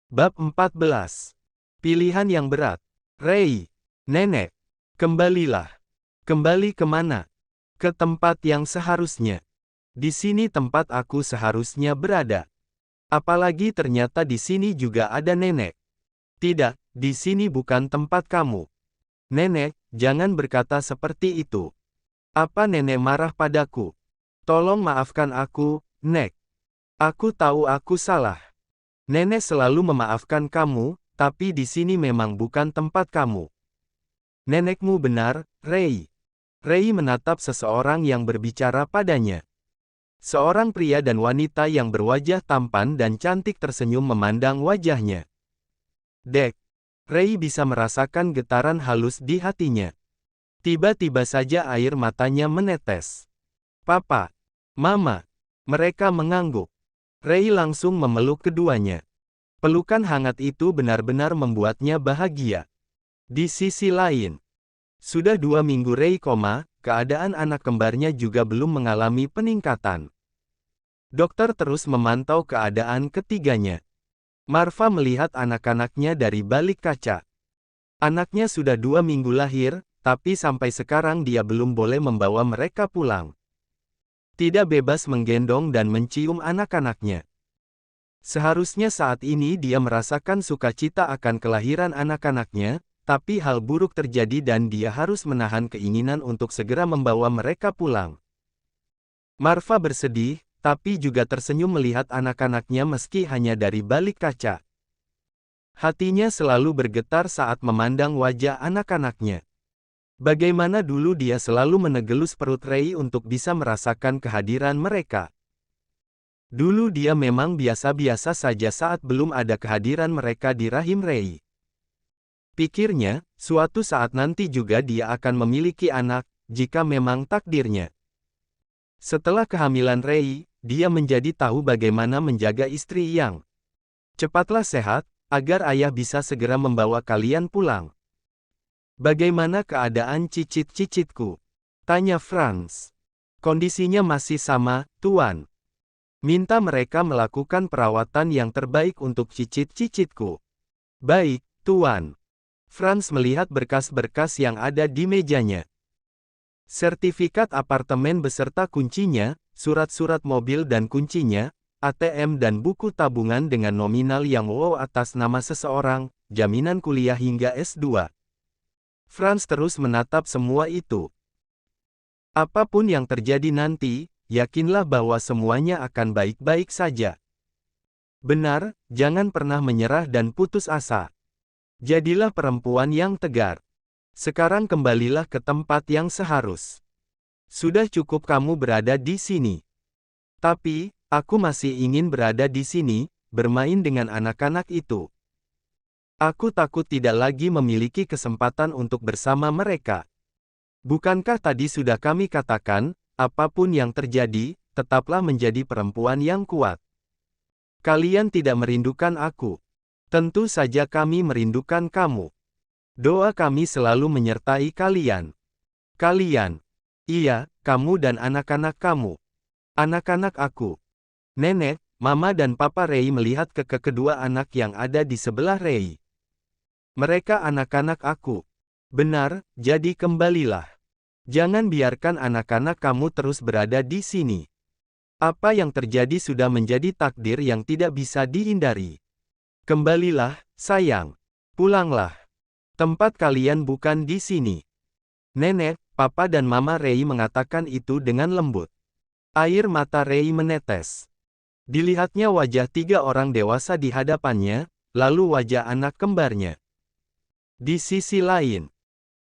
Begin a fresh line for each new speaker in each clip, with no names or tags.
Bab 14. Pilihan yang berat. Rei, nenek, kembalilah. Kembali kemana? Ke tempat yang seharusnya. Di sini tempat aku seharusnya berada. Apalagi ternyata di sini juga ada nenek. Tidak, di sini bukan tempat kamu. Nenek, jangan berkata seperti itu. Apa nenek marah padaku? Tolong maafkan aku, Nek. Aku tahu aku salah. Nenek selalu memaafkan kamu, tapi di sini memang bukan tempat kamu. Nenekmu benar, Rei. Rei menatap seseorang yang berbicara padanya. Seorang pria dan wanita yang berwajah tampan dan cantik tersenyum memandang wajahnya. Dek. Rei bisa merasakan getaran halus di hatinya. Tiba-tiba saja air matanya menetes. Papa. Mama. Mereka mengangguk. Rei langsung memeluk keduanya. Pelukan hangat itu benar-benar membuatnya bahagia. Di sisi lain, sudah 2 minggu Rei koma, keadaan anak kembarnya juga belum mengalami peningkatan. Dokter terus memantau keadaan ketiganya. Marva melihat anak-anaknya dari balik kaca. Anaknya sudah 2 minggu lahir, tapi sampai sekarang dia belum boleh membawa mereka pulang. Tidak bebas menggendong dan mencium anak-anaknya. Seharusnya saat ini dia merasakan sukacita akan kelahiran anak-anaknya, tapi hal buruk terjadi dan dia harus menahan keinginan untuk segera membawa mereka pulang. Marva bersedih, tapi juga tersenyum melihat anak-anaknya meski hanya dari balik kaca. Hatinya selalu bergetar saat memandang wajah anak-anaknya. Bagaimana dulu dia selalu menegelus perut Rei untuk bisa merasakan kehadiran mereka. Dulu dia memang biasa-biasa saja saat belum ada kehadiran mereka di rahim Rei. Pikirnya, suatu saat nanti juga dia akan memiliki anak, jika memang takdirnya. Setelah kehamilan Rei, dia menjadi tahu bagaimana menjaga istri yang cepatlah sehat, agar ayah bisa segera membawa kalian pulang. Bagaimana keadaan cicit-cicitku? Tanya Franz. Kondisinya masih sama, Tuan. Minta mereka melakukan perawatan yang terbaik untuk cicit-cicitku. Baik, Tuan. Franz melihat berkas-berkas yang ada di mejanya. Sertifikat apartemen beserta kuncinya, surat-surat mobil dan kuncinya, ATM dan buku tabungan dengan nominal yang wow atas nama seseorang, jaminan kuliah hingga S2. Franz terus menatap semua itu. Apapun yang terjadi nanti, yakinlah bahwa semuanya akan baik-baik saja. Benar, jangan pernah menyerah dan putus asa. Jadilah perempuan yang tegar. Sekarang kembalilah ke tempat yang seharus. Sudah cukup kamu berada di sini. Tapi, aku masih ingin berada di sini, bermain dengan anak-anak itu. Aku takut tidak lagi memiliki kesempatan untuk bersama mereka. Bukankah tadi sudah kami katakan, apapun yang terjadi, tetaplah menjadi perempuan yang kuat. Kalian tidak merindukan aku. Tentu saja kami merindukan kamu. Doa kami selalu menyertai kalian. Kalian. Iya, kamu dan anak-anak kamu. Anak-anak aku. Nenek, Mama dan Papa Rei melihat ke kedua anak yang ada di sebelah Rei. Mereka anak-anak aku. Benar, jadi kembalilah. Jangan biarkan anak-anak kamu terus berada di sini. Apa yang terjadi sudah menjadi takdir yang tidak bisa dihindari. Kembalilah, sayang. Pulanglah. Tempat kalian bukan di sini. Nenek, Papa dan Mama Rei mengatakan itu dengan lembut. Air mata Rei menetes. Dilihatnya wajah 3 orang dewasa di hadapannya, lalu wajah anak kembarnya. Di sisi lain,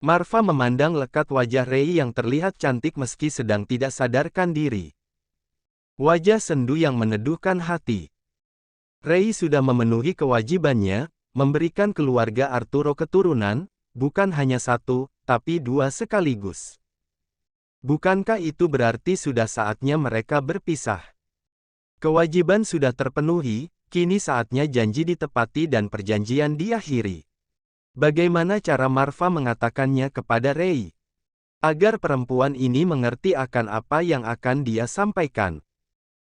Marva memandang lekat wajah Rei yang terlihat cantik meski sedang tidak sadarkan diri. Wajah sendu yang meneduhkan hati. Rei sudah memenuhi kewajibannya, memberikan keluarga Arturo keturunan, bukan hanya 1, tapi 2 sekaligus. Bukankah itu berarti sudah saatnya mereka berpisah? Kewajiban sudah terpenuhi, kini saatnya janji ditepati dan perjanjian diakhiri. Bagaimana cara Marva mengatakannya kepada Rei? Agar perempuan ini mengerti akan apa yang akan dia sampaikan.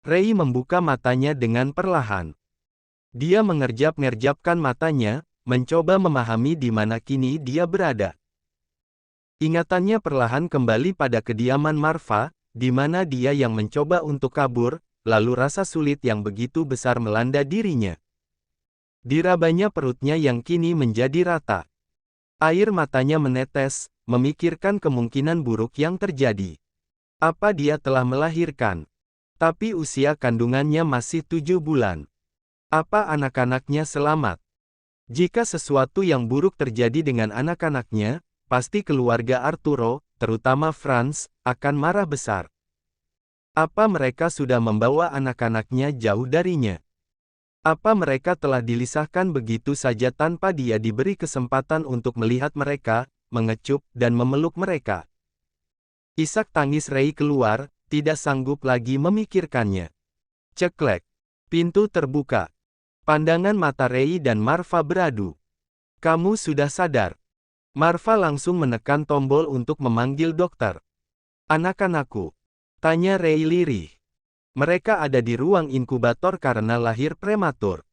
Rei membuka matanya dengan perlahan. Dia mengerjap-ngerjapkan matanya, mencoba memahami di mana kini dia berada. Ingatannya perlahan kembali pada kediaman Marva, di mana dia yang mencoba untuk kabur, lalu rasa sulit yang begitu besar melanda dirinya. Dirabanya perutnya yang kini menjadi rata. Air matanya menetes, memikirkan kemungkinan buruk yang terjadi. Apa dia telah melahirkan? Tapi usia kandungannya masih 7 bulan. Apa anak-anaknya selamat? Jika sesuatu yang buruk terjadi dengan anak-anaknya, pasti keluarga Arturo, terutama Franz, akan marah besar. Apa mereka sudah membawa anak-anaknya jauh darinya? Apa mereka telah dilisahkan begitu saja tanpa dia diberi kesempatan untuk melihat mereka, mengecup, dan memeluk mereka? Isak tangis Ray keluar, tidak sanggup lagi memikirkannya. Ceklek. Pintu terbuka. Pandangan mata Ray dan Marva beradu. Kamu sudah sadar? Marva langsung menekan tombol untuk memanggil dokter. Anak-anakku. Tanya Ray lirih. Mereka ada di ruang inkubator karena lahir prematur.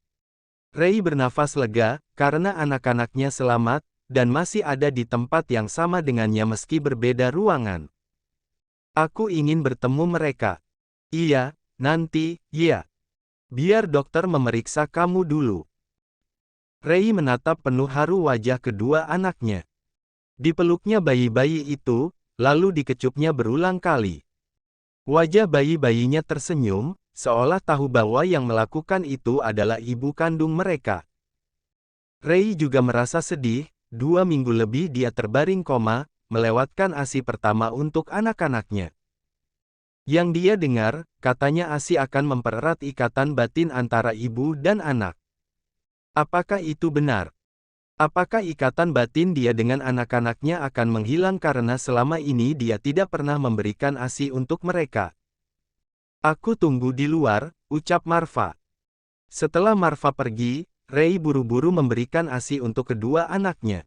Ray bernafas lega, karena anak-anaknya selamat, dan masih ada di tempat yang sama dengannya meski berbeda ruangan. Aku ingin bertemu mereka. Iya, nanti, ya. Biar dokter memeriksa kamu dulu. Ray menatap penuh haru wajah kedua anaknya. Dipeluknya bayi-bayi itu, lalu dikecupnya berulang kali. Wajah bayi-bayinya tersenyum, seolah tahu bahwa yang melakukan itu adalah ibu kandung mereka. Ray juga merasa sedih, 2 minggu lebih dia terbaring koma, melewatkan ASI pertama untuk anak-anaknya. Yang dia dengar, katanya ASI akan mempererat ikatan batin antara ibu dan anak. Apakah itu benar? Apakah ikatan batin dia dengan anak-anaknya akan menghilang karena selama ini dia tidak pernah memberikan ASI untuk mereka? Aku tunggu di luar, ucap Marva. Setelah Marva pergi, Ray buru-buru memberikan ASI untuk kedua anaknya.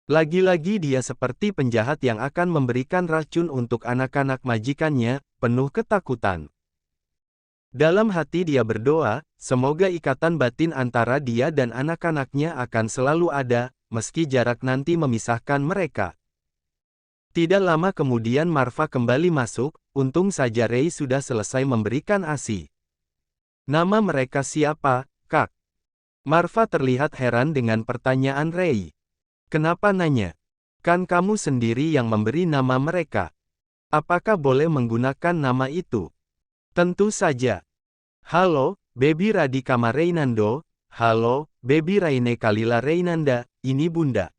Lagi-lagi dia seperti penjahat yang akan memberikan racun untuk anak-anak majikannya, penuh ketakutan. Dalam hati dia berdoa, semoga ikatan batin antara dia dan anak-anaknya akan selalu ada, meski jarak nanti memisahkan mereka. Tidak lama kemudian Marva kembali masuk, untung saja Ray sudah selesai memberikan ASI. Nama mereka siapa, Kak? Marva terlihat heran dengan pertanyaan Ray. Kenapa nanya? Kan kamu sendiri yang memberi nama mereka. Apakah boleh menggunakan nama itu? Tentu saja. Halo, Baby Radhika Reynando. Halo, Baby Raine Kalila Reynanda, ini Bunda.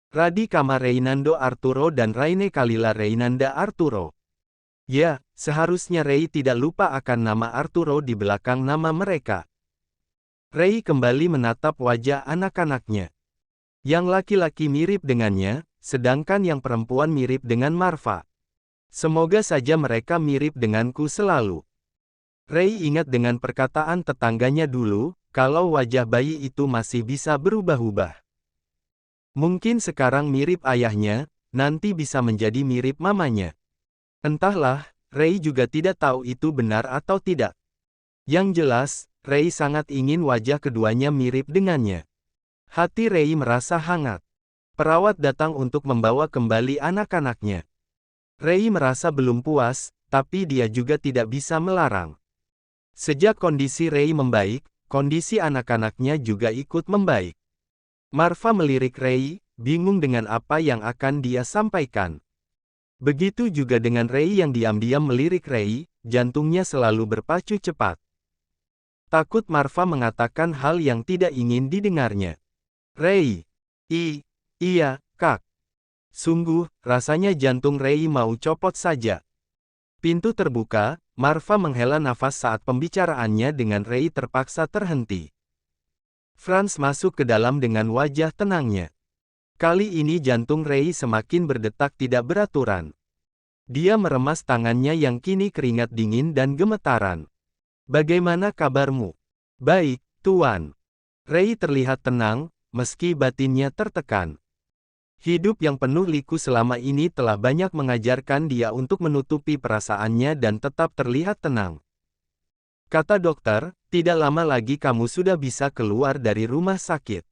Radhika Reynando Arturo dan Raine Kalila Reynanda Arturo. Ya, seharusnya Ray tidak lupa akan nama Arturo di belakang nama mereka. Ray kembali menatap wajah anak-anaknya. Yang laki-laki mirip dengannya, sedangkan yang perempuan mirip dengan Marva. Semoga saja mereka mirip denganku selalu. Ray ingat dengan perkataan tetangganya dulu, kalau wajah bayi itu masih bisa berubah-ubah. Mungkin sekarang mirip ayahnya, nanti bisa menjadi mirip mamanya. Entahlah, Ray juga tidak tahu itu benar atau tidak. Yang jelas, Ray sangat ingin wajah keduanya mirip dengannya. Hati Ray merasa hangat. Perawat datang untuk membawa kembali anak-anaknya. Ray merasa belum puas, tapi dia juga tidak bisa melarang. Sejak kondisi Ray membaik, kondisi anak-anaknya juga ikut membaik. Marva melirik Ray, bingung dengan apa yang akan dia sampaikan. Begitu juga dengan Ray yang diam-diam melirik Ray, jantungnya selalu berpacu cepat. Takut Marva mengatakan hal yang tidak ingin didengarnya. Ray. Iya, Kak. Sungguh, rasanya jantung Ray mau copot saja. Pintu terbuka, Marva menghela nafas saat pembicaraannya dengan Ray terpaksa terhenti. Franz masuk ke dalam dengan wajah tenangnya. Kali ini jantung Ray semakin berdetak tidak beraturan. Dia meremas tangannya yang kini keringat dingin dan gemetaran. Bagaimana kabarmu? Baik, Tuan. Ray terlihat tenang, meski batinnya tertekan. Hidup yang penuh liku selama ini telah banyak mengajarkan dia untuk menutupi perasaannya dan tetap terlihat tenang. Kata dokter, Tidak lama lagi kamu sudah bisa keluar dari rumah sakit.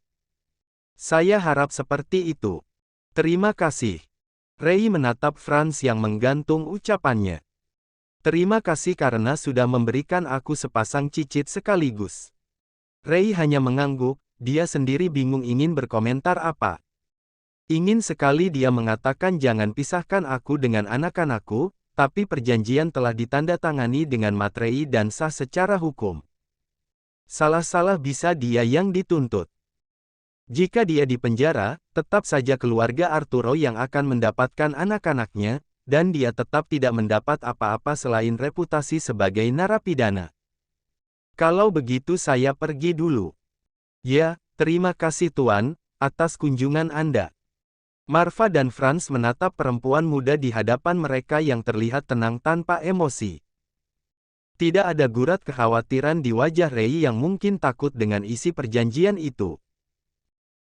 Saya harap seperti itu. Terima kasih. Ray menatap Franz yang menggantung ucapannya. Terima kasih karena sudah memberikan aku sepasang cicit sekaligus. Ray hanya mengangguk, dia sendiri bingung ingin berkomentar apa. Ingin sekali dia mengatakan jangan pisahkan aku dengan anak-anakku, tapi perjanjian telah ditandatangani dengan materai dan sah secara hukum. Salah-salah bisa dia yang dituntut. Jika dia dipenjara, tetap saja keluarga Arturo yang akan mendapatkan anak-anaknya, dan dia tetap tidak mendapat apa-apa selain reputasi sebagai narapidana. Kalau begitu saya pergi dulu. Ya, terima kasih Tuan, atas kunjungan Anda. Marva dan Franz menatap perempuan muda di hadapan mereka yang terlihat tenang tanpa emosi. Tidak ada gurat kekhawatiran di wajah Ray yang mungkin takut dengan isi perjanjian itu.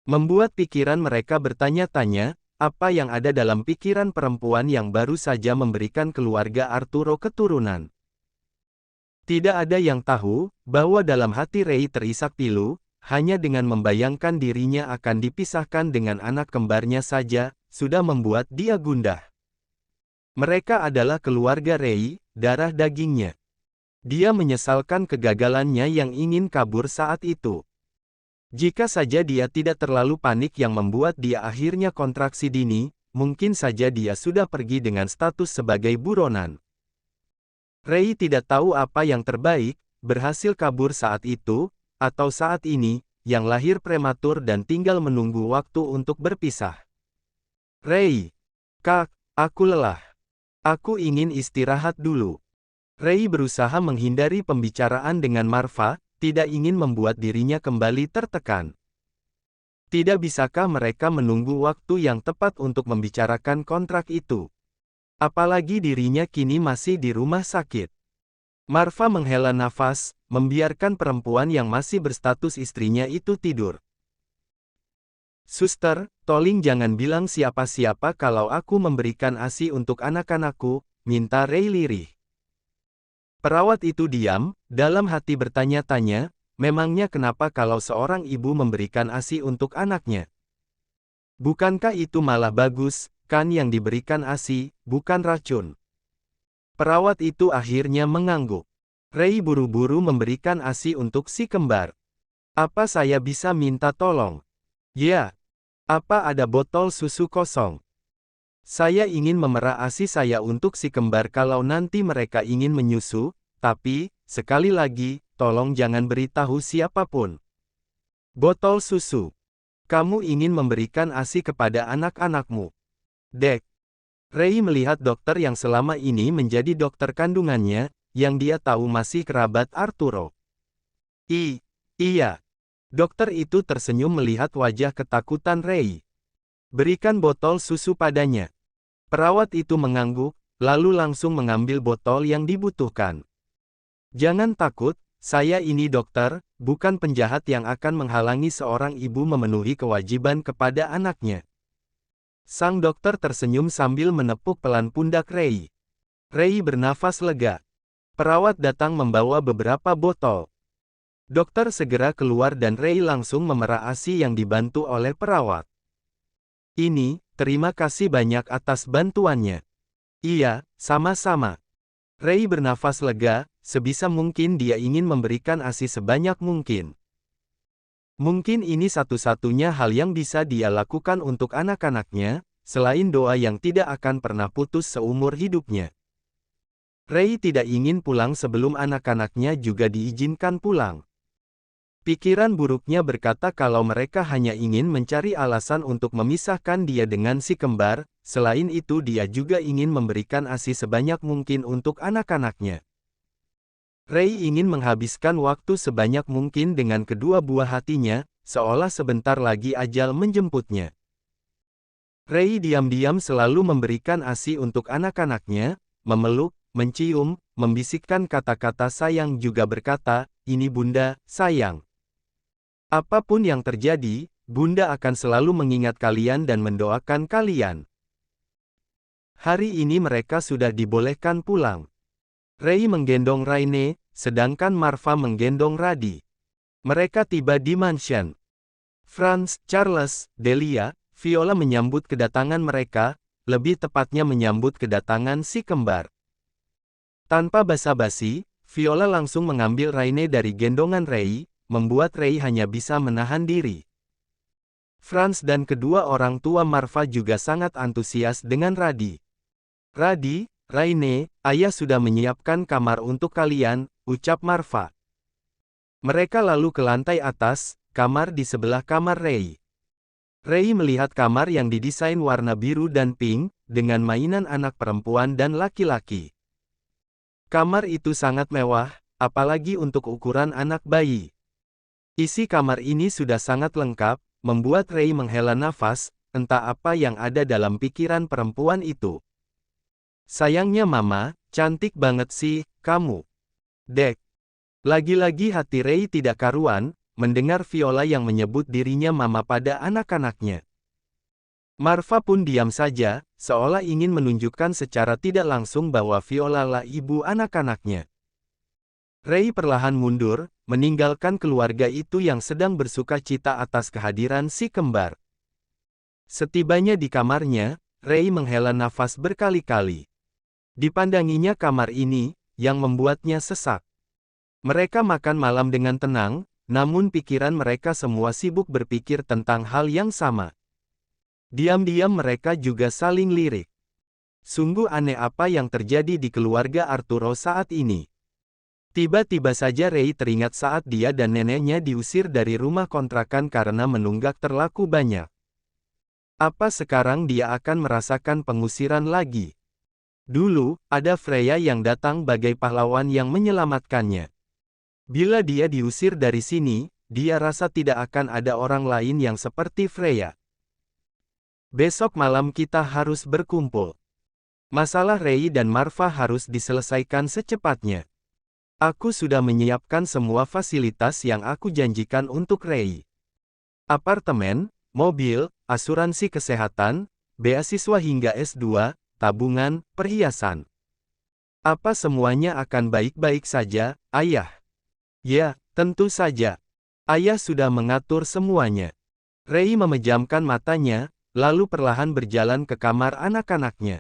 Membuat pikiran mereka bertanya-tanya, apa yang ada dalam pikiran perempuan yang baru saja memberikan keluarga Arturo keturunan. Tidak ada yang tahu, bahwa dalam hati Ray terisak pilu, hanya dengan membayangkan dirinya akan dipisahkan dengan anak kembarnya saja, sudah membuat dia gundah. Mereka adalah keluarga Ray, darah dagingnya. Dia menyesalkan kegagalannya yang ingin kabur saat itu. Jika saja dia tidak terlalu panik yang membuat dia akhirnya kontraksi dini, mungkin saja dia sudah pergi dengan status sebagai buronan. Ray tidak tahu apa yang terbaik, berhasil kabur saat itu, atau saat ini, yang lahir prematur dan tinggal menunggu waktu untuk berpisah. Ray, Kak, aku lelah. Aku ingin istirahat dulu. Ray berusaha menghindari pembicaraan dengan Marva, tidak ingin membuat dirinya kembali tertekan. Tidak bisakah mereka menunggu waktu yang tepat untuk membicarakan kontrak itu? Apalagi dirinya kini masih di rumah sakit. Marva menghela nafas, membiarkan perempuan yang masih berstatus istrinya itu tidur. Suster, tolong jangan bilang siapa-siapa kalau aku memberikan ASI untuk anak-anakku, minta Ray lirih. Perawat itu diam, dalam hati bertanya-tanya, memangnya kenapa kalau seorang ibu memberikan ASI untuk anaknya? Bukankah itu malah bagus, kan yang diberikan ASI, bukan racun? Perawat itu akhirnya mengangguk. Ray buru-buru memberikan ASI untuk si kembar. Apa saya bisa minta tolong? Ya. Apa ada botol susu kosong? Saya ingin memerah ASI saya untuk si kembar kalau nanti mereka ingin menyusu, tapi, sekali lagi, tolong jangan beritahu siapapun. Botol susu. Kamu ingin memberikan ASI kepada anak-anakmu. Dek. Ray melihat dokter yang selama ini menjadi dokter kandungannya, yang dia tahu masih kerabat Arturo. Iya. Dokter itu tersenyum melihat wajah ketakutan Ray. Berikan botol susu padanya. Perawat itu mengangguk, lalu langsung mengambil botol yang dibutuhkan. Jangan takut, saya ini dokter, bukan penjahat yang akan menghalangi seorang ibu memenuhi kewajiban kepada anaknya. Sang dokter tersenyum sambil menepuk pelan pundak Ray. Ray bernafas lega. Perawat datang membawa beberapa botol. Dokter segera keluar dan Ray langsung memerah ASI yang dibantu oleh perawat. Terima kasih banyak atas bantuannya. Iya, sama-sama. Ray bernafas lega, sebisa mungkin dia ingin memberikan ASI sebanyak mungkin. Mungkin ini satu-satunya hal yang bisa dia lakukan untuk anak-anaknya, selain doa yang tidak akan pernah putus seumur hidupnya. Ray tidak ingin pulang sebelum anak-anaknya juga diizinkan pulang. Pikiran buruknya berkata kalau mereka hanya ingin mencari alasan untuk memisahkan dia dengan si kembar, selain itu dia juga ingin memberikan ASI sebanyak mungkin untuk anak-anaknya. Ray ingin menghabiskan waktu sebanyak mungkin dengan kedua buah hatinya, seolah sebentar lagi ajal menjemputnya. Ray diam-diam selalu memberikan ASI untuk anak-anaknya, memeluk, mencium, membisikkan kata-kata sayang juga berkata, "Ini Bunda, sayang. Apapun yang terjadi, Bunda akan selalu mengingat kalian dan mendoakan kalian." Hari ini mereka sudah dibolehkan pulang. Ray menggendong Raine, sedangkan Marva menggendong Radi. Mereka tiba di mansion. Franz, Charles, Delia, Viola menyambut kedatangan mereka, lebih tepatnya menyambut kedatangan si kembar. Tanpa basa-basi, Viola langsung mengambil Raine dari gendongan Ray, membuat Ray hanya bisa menahan diri. Franz dan kedua orang tua Marva juga sangat antusias dengan Radi. Radi, Raine, ayah sudah menyiapkan kamar untuk kalian, ucap Marva. Mereka lalu ke lantai atas, kamar di sebelah kamar Ray. Ray melihat kamar yang didesain warna biru dan pink, dengan mainan anak perempuan dan laki-laki. Kamar itu sangat mewah, apalagi untuk ukuran anak bayi. Isi kamar ini sudah sangat lengkap, membuat Ray menghela nafas, entah apa yang ada dalam pikiran perempuan itu. Sayangnya mama, cantik banget sih, kamu. Dek. Lagi-lagi hati Ray tidak karuan, mendengar Viola yang menyebut dirinya mama pada anak-anaknya. Marva pun diam saja, seolah ingin menunjukkan secara tidak langsung bahwa Viola lah ibu anak-anaknya. Ray perlahan mundur, meninggalkan keluarga itu yang sedang bersuka cita atas kehadiran si kembar. Setibanya di kamarnya, Ray menghela nafas berkali-kali. Dipandanginya kamar ini, yang membuatnya sesak. Mereka makan malam dengan tenang, namun pikiran mereka semua sibuk berpikir tentang hal yang sama. Diam-diam mereka juga saling lirik. Sungguh aneh apa yang terjadi di keluarga Arturo saat ini. Tiba-tiba saja Ray teringat saat dia dan neneknya diusir dari rumah kontrakan karena menunggak terlalu banyak. Apa sekarang dia akan merasakan pengusiran lagi? Dulu, ada Freya yang datang bagai pahlawan yang menyelamatkannya. Bila dia diusir dari sini, dia rasa tidak akan ada orang lain yang seperti Freya. Besok malam kita harus berkumpul. Masalah Ray dan Marva harus diselesaikan secepatnya. Aku sudah menyiapkan semua fasilitas yang aku janjikan untuk Ray. Apartemen, mobil, asuransi kesehatan, beasiswa hingga S2, tabungan, perhiasan. Apa semuanya akan baik-baik saja, ayah? Ya, tentu saja. Ayah sudah mengatur semuanya. Ray memejamkan matanya, lalu perlahan berjalan ke kamar anak-anaknya.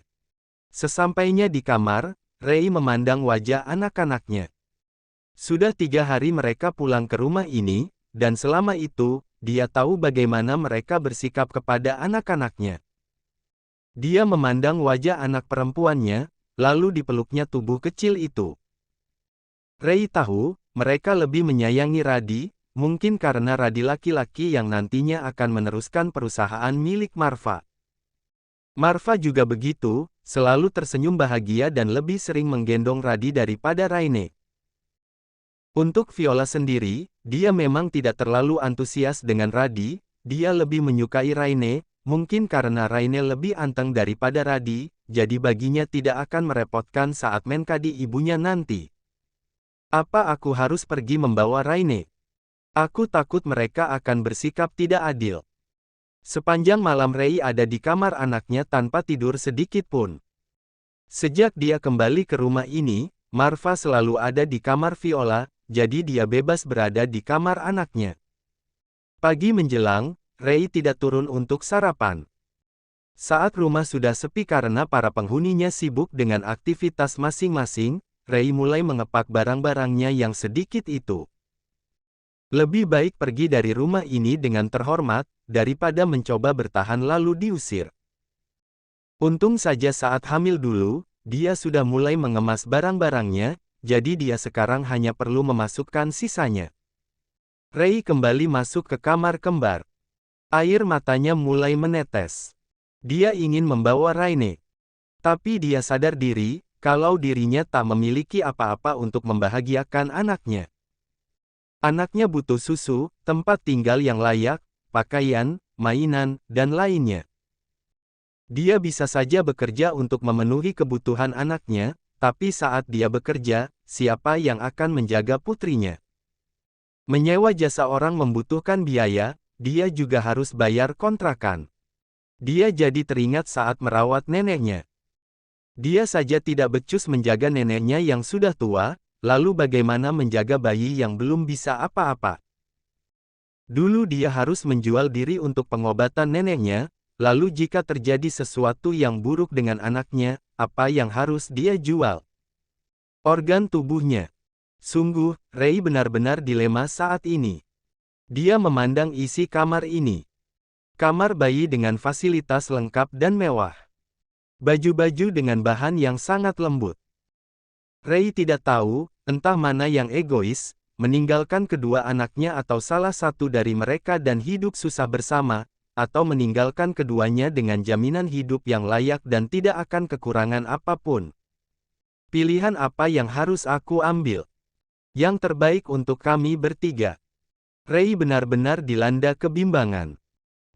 Sesampainya di kamar, Ray memandang wajah anak-anaknya. Sudah 3 hari mereka pulang ke rumah ini, dan selama itu, dia tahu bagaimana mereka bersikap kepada anak-anaknya. Dia memandang wajah anak perempuannya, lalu dipeluknya tubuh kecil itu. Ray tahu, mereka lebih menyayangi Radi, mungkin karena Radi laki-laki yang nantinya akan meneruskan perusahaan milik Marva. Marva juga begitu, selalu tersenyum bahagia dan lebih sering menggendong Radi daripada Raine. Untuk Viola sendiri, dia memang tidak terlalu antusias dengan Radi, dia lebih menyukai Raine, mungkin karena Raine lebih anteng daripada Radi, jadi baginya tidak akan merepotkan saat menkadi ibunya nanti. Apa aku harus pergi membawa Raine? Aku takut mereka akan bersikap tidak adil. Sepanjang malam Ray ada di kamar anaknya tanpa tidur sedikit pun. Sejak dia kembali ke rumah ini, Marva selalu ada di kamar Viola, jadi dia bebas berada di kamar anaknya. Pagi menjelang, Ray tidak turun untuk sarapan. Saat rumah sudah sepi karena para penghuninya sibuk dengan aktivitas masing-masing, Ray mulai mengepak barang-barangnya yang sedikit itu. Lebih baik pergi dari rumah ini dengan terhormat, daripada mencoba bertahan lalu diusir. Untung saja saat hamil dulu, dia sudah mulai mengemas barang-barangnya, jadi dia sekarang hanya perlu memasukkan sisanya. Ray kembali masuk ke kamar kembar. Air matanya mulai menetes. Dia ingin membawa Raine. Tapi dia sadar diri, kalau dirinya tak memiliki apa-apa untuk membahagiakan anaknya. Anaknya butuh susu, tempat tinggal yang layak, pakaian, mainan, dan lainnya. Dia bisa saja bekerja untuk memenuhi kebutuhan anaknya, tapi saat dia bekerja, siapa yang akan menjaga putrinya? Menyewa jasa orang membutuhkan biaya, dia juga harus bayar kontrakan. Dia jadi teringat saat merawat neneknya. Dia saja tidak becus menjaga neneknya yang sudah tua, lalu bagaimana menjaga bayi yang belum bisa apa-apa? Dulu dia harus menjual diri untuk pengobatan neneknya, lalu jika terjadi sesuatu yang buruk dengan anaknya, apa yang harus dia jual? Organ tubuhnya. Sungguh, Ray benar-benar dilema saat ini. Dia memandang isi kamar ini. Kamar bayi dengan fasilitas lengkap dan mewah. Baju-baju dengan bahan yang sangat lembut. Ray tidak tahu, entah mana yang egois, meninggalkan kedua anaknya atau salah satu dari mereka dan hidup susah bersama, atau meninggalkan keduanya dengan jaminan hidup yang layak dan tidak akan kekurangan apapun. Pilihan apa yang harus aku ambil? Yang terbaik untuk kami bertiga. Ray benar-benar dilanda kebimbangan.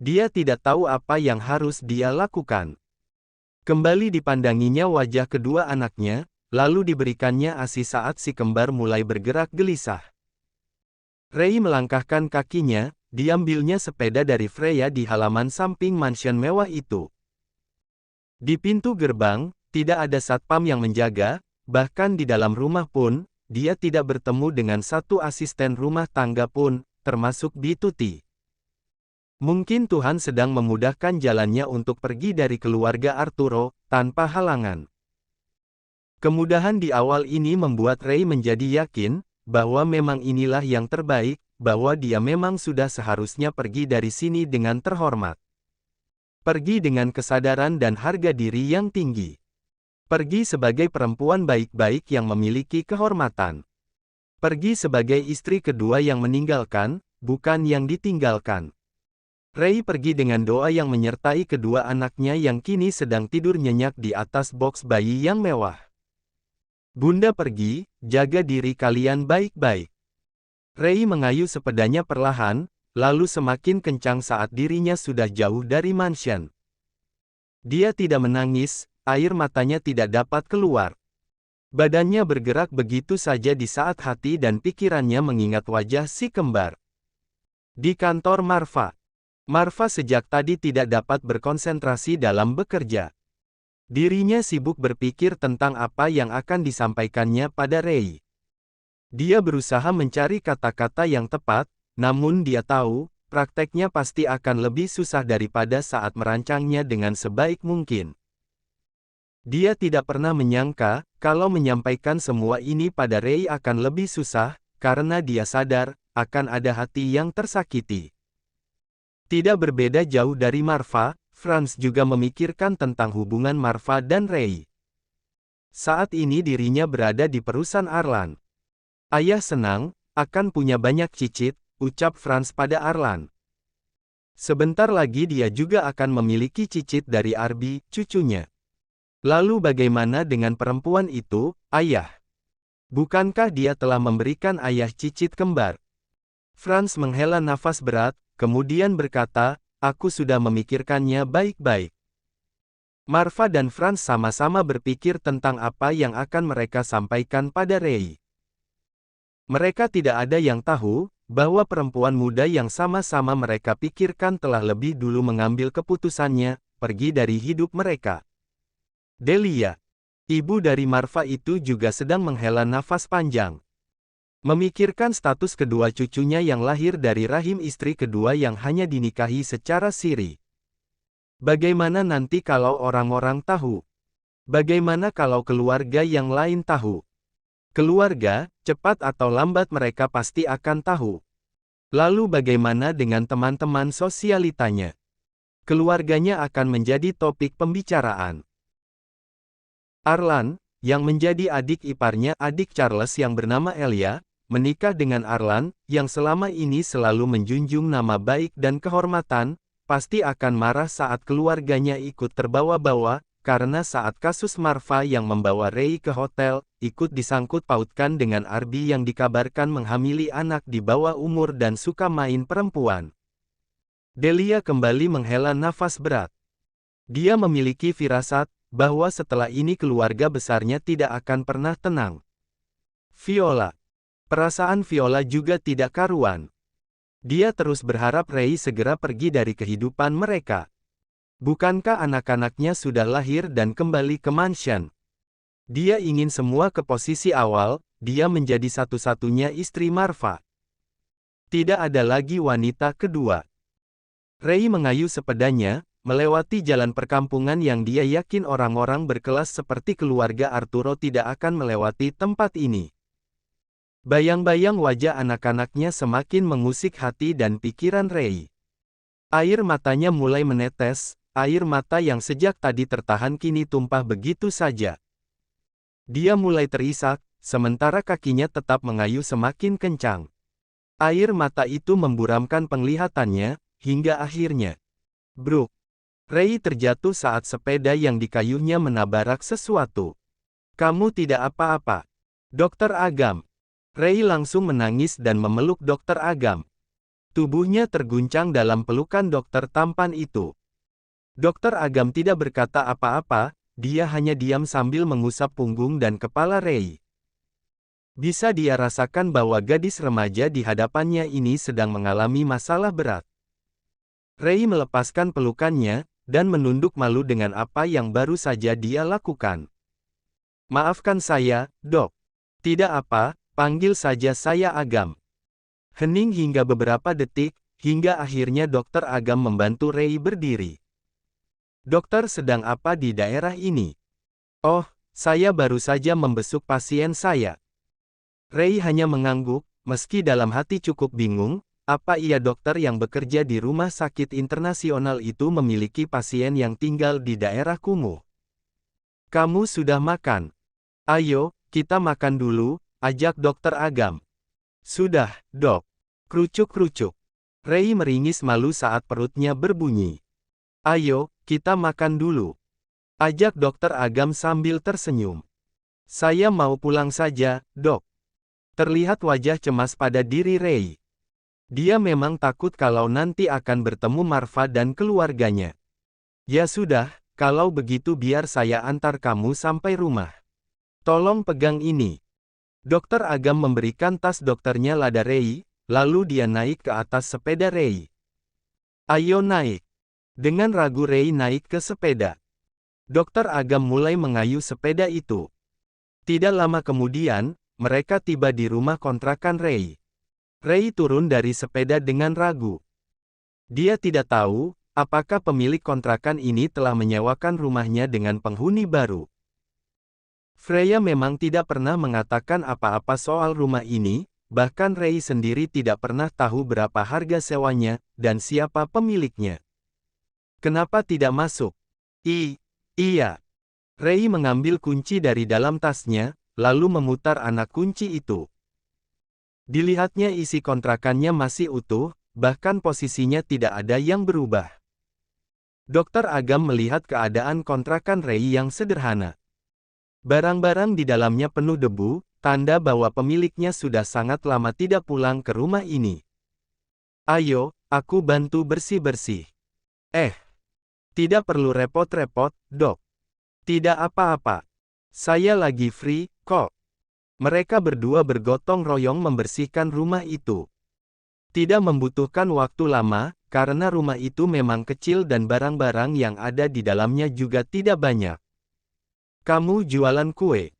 Dia tidak tahu apa yang harus dia lakukan. Kembali dipandanginya wajah kedua anaknya, lalu diberikannya ASI saat si kembar mulai bergerak gelisah. Ray melangkahkan kakinya, diambilnya sepeda dari Freya di halaman samping mansion mewah itu. Di pintu gerbang, tidak ada satpam yang menjaga, bahkan di dalam rumah pun, dia tidak bertemu dengan satu asisten rumah tangga pun, termasuk Bituti. Mungkin Tuhan sedang memudahkan jalannya untuk pergi dari keluarga Arturo, tanpa halangan. Kemudahan di awal ini membuat Ray menjadi yakin, bahwa memang inilah yang terbaik, bahwa dia memang sudah seharusnya pergi dari sini dengan terhormat. Pergi dengan kesadaran dan harga diri yang tinggi. Pergi sebagai perempuan baik-baik yang memiliki kehormatan. Pergi sebagai istri kedua yang meninggalkan, bukan yang ditinggalkan. Ray pergi dengan doa yang menyertai kedua anaknya yang kini sedang tidur nyenyak di atas boks bayi yang mewah. Bunda pergi, jaga diri kalian baik-baik. Ray mengayuh sepedanya perlahan, lalu semakin kencang saat dirinya sudah jauh dari mansion. Dia tidak menangis, air matanya tidak dapat keluar. Badannya bergerak begitu saja di saat hati dan pikirannya mengingat wajah si kembar. Di kantor Marva. Marva sejak tadi tidak dapat berkonsentrasi dalam bekerja. Dirinya sibuk berpikir tentang apa yang akan disampaikannya pada Ray. Dia berusaha mencari kata-kata yang tepat, namun dia tahu, prakteknya pasti akan lebih susah daripada saat merancangnya dengan sebaik mungkin. Dia tidak pernah menyangka, kalau menyampaikan semua ini pada Ray akan lebih susah, karena dia sadar, akan ada hati yang tersakiti. Tidak berbeda jauh dari Marva, Franz juga memikirkan tentang hubungan Marva dan Ray. Saat ini dirinya berada di perusahaan Arlan. Ayah senang, akan punya banyak cicit, ucap Franz pada Arlan. Sebentar lagi dia juga akan memiliki cicit dari Arby, cucunya. Lalu bagaimana dengan perempuan itu, ayah? Bukankah dia telah memberikan ayah cicit kembar? Franz menghela nafas berat, kemudian berkata, aku sudah memikirkannya baik-baik. Marva dan Franz sama-sama berpikir tentang apa yang akan mereka sampaikan pada Ray. Mereka tidak ada yang tahu, bahwa perempuan muda yang sama-sama mereka pikirkan telah lebih dulu mengambil keputusannya, pergi dari hidup mereka. Delia, ibu dari Marva itu juga sedang menghela nafas panjang. Memikirkan status kedua cucunya yang lahir dari rahim istri kedua yang hanya dinikahi secara siri. Bagaimana nanti kalau orang-orang tahu? Bagaimana kalau keluarga yang lain tahu? Keluarga, cepat atau lambat mereka pasti akan tahu. Lalu bagaimana dengan teman-teman sosialitanya? Keluarganya akan menjadi topik pembicaraan. Arlan, yang menjadi adik iparnya adik Charles yang bernama Elia, menikah dengan Arlan, yang selama ini selalu menjunjung nama baik dan kehormatan, pasti akan marah saat keluarganya ikut terbawa-bawa, karena saat kasus Marva yang membawa Ray ke hotel, ikut disangkut pautkan dengan Arby yang dikabarkan menghamili anak di bawah umur dan suka main perempuan. Delia kembali menghela nafas berat. Dia memiliki firasat, bahwa setelah ini keluarga besarnya tidak akan pernah tenang. Viola. Perasaan Viola juga tidak karuan. Dia terus berharap Ray segera pergi dari kehidupan mereka. Bukankah anak-anaknya sudah lahir dan kembali ke mansion? Dia ingin semua ke posisi awal, dia menjadi satu-satunya istri Marva. Tidak ada lagi wanita kedua. Ray mengayu sepedanya, melewati jalan perkampungan yang dia yakin orang-orang berkelas seperti keluarga Arturo tidak akan melewati tempat ini. Bayang-bayang wajah anak-anaknya semakin mengusik hati dan pikiran Ray. Air matanya mulai menetes, air mata yang sejak tadi tertahan kini tumpah begitu saja. Dia mulai terisak, sementara kakinya tetap mengayuh semakin kencang. Air mata itu memburamkan penglihatannya, hingga akhirnya. Bruk! Ray terjatuh saat sepeda yang dikayuhnya menabrak sesuatu. Kamu tidak apa-apa. Dokter Agam. Ray langsung menangis dan memeluk Dokter Agam. Tubuhnya terguncang dalam pelukan dokter tampan itu. Dokter Agam tidak berkata apa-apa, dia hanya diam sambil mengusap punggung dan kepala Ray. Bisa dia rasakan bahwa gadis remaja di hadapannya ini sedang mengalami masalah berat. Ray melepaskan pelukannya, dan menunduk malu dengan apa yang baru saja dia lakukan. Maafkan saya, Dok. Tidak apa, panggil saja saya Agam. Hening hingga beberapa detik, hingga akhirnya Dokter Agam membantu Ray berdiri. Dokter sedang apa di daerah ini? Oh, saya baru saja membesuk pasien saya. Ray hanya mengangguk, meski dalam hati cukup bingung, apa iya dokter yang bekerja di rumah sakit internasional itu memiliki pasien yang tinggal di daerah kumuh? Kamu sudah makan? Ayo, kita makan dulu, ajak Dokter Agam. Sudah, Dok. Krucuk-krucuk. Ray meringis malu saat perutnya berbunyi. Ayo, kita makan dulu. Ajak Dokter Agam sambil tersenyum. Saya mau pulang saja, Dok. Terlihat wajah cemas pada diri Ray. Dia memang takut kalau nanti akan bertemu Marva dan keluarganya. Ya sudah, kalau begitu biar saya antar kamu sampai rumah. Tolong pegang ini. Dokter Agam memberikan tas dokternya pada Ray, lalu dia naik ke atas sepeda Ray. Ayo naik. Dengan ragu Ray naik ke sepeda. Dokter Agam mulai mengayuh sepeda itu. Tidak lama kemudian, mereka tiba di rumah kontrakan Ray. Ray turun dari sepeda dengan ragu. Dia tidak tahu, apakah pemilik kontrakan ini telah menyewakan rumahnya dengan penghuni baru. Freya memang tidak pernah mengatakan apa-apa soal rumah ini, bahkan Ray sendiri tidak pernah tahu berapa harga sewanya, dan siapa pemiliknya. Kenapa tidak masuk? Iya. Ray mengambil kunci dari dalam tasnya, lalu memutar anak kunci itu. Dilihatnya isi kontrakannya masih utuh, bahkan posisinya tidak ada yang berubah. Dokter Agam melihat keadaan kontrakan Ray yang sederhana. Barang-barang di dalamnya penuh debu, tanda bahwa pemiliknya sudah sangat lama tidak pulang ke rumah ini. Ayo, aku bantu bersih-bersih. Tidak perlu repot-repot, Dok. Tidak apa-apa. Saya lagi free, kok. Mereka berdua bergotong royong membersihkan rumah itu. Tidak membutuhkan waktu lama, karena rumah itu memang kecil dan barang-barang yang ada di dalamnya juga tidak banyak. Kamu jualan kue?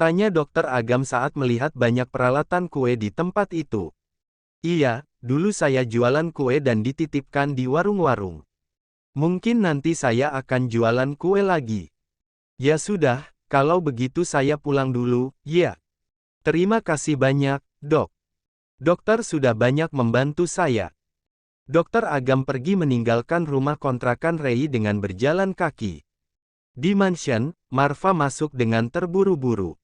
Tanya Dokter Agam saat melihat banyak peralatan kue di tempat itu. Iya, dulu saya jualan kue dan dititipkan di warung-warung. Mungkin nanti saya akan jualan kue lagi. Ya sudah, kalau begitu saya pulang dulu, ya. Terima kasih banyak, Dok. Dokter sudah banyak membantu saya. Dokter Agam pergi meninggalkan rumah kontrakan Ray dengan berjalan kaki. Di mansion, Marva masuk dengan terburu-buru.